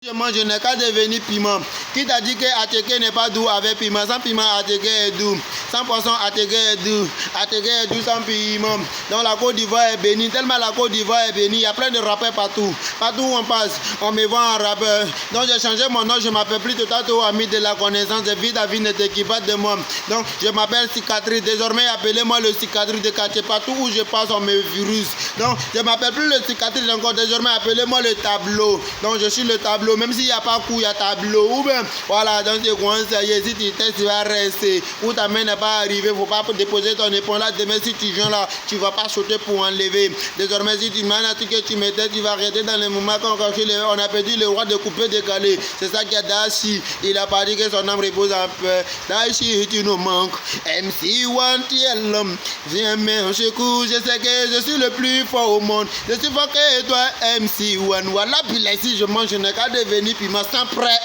Je mange, je n'ai qu'à devenir piment. Qui t'a dit que Ateke n'est pas doux avec piment? Sans piment, Ateke est doux. 100% Ateke est doux. Ateke est doux sans piment. Donc la Côte d'Ivoire est bénie. Tellement la Côte d'Ivoire est bénie. Il y a plein de rappeurs partout. Partout où on passe, on me voit en rappeur. Donc j'ai changé mon nom. Je m'appelle plus Totato, ami de la connaissance. De vie, David ne t'équipe de moi. Donc je m'appelle Cicatrice. Désormais, appelez-moi le Cicatrice de quartier. Partout où je passe, on me virus. Donc je m'appelle plus le Cicatrice encore. Désormais, appelez-moi le tableau. Donc je suis le tableau. Même s'il n'y a pas coup, il y a tableau. Ou bien, voilà, donc c'est quoi ça y est, si tu testes, tu vas rester. Ou ta main n'est pas arrivée, il ne faut pas déposer ton épaule là. Demain, si tu viens là, tu ne vas pas sauter pour enlever. Désormais, si tu m'as dit que tu mettais, tu vas arrêter dans les moments quand on a perdu le roi de couper décalé. C'est ça qu'il y a Dashi. Il a pas dit que son âme repose en paix. Dashi, tu nous manques. MC1, tu es l'homme. Viens, mais on secoue. Je sais que je suis le plus fort au monde. Je suis fort que toi, MC1. Voilà, puis là, si je mange, je n'ai qu'à devenir piment sans prêt.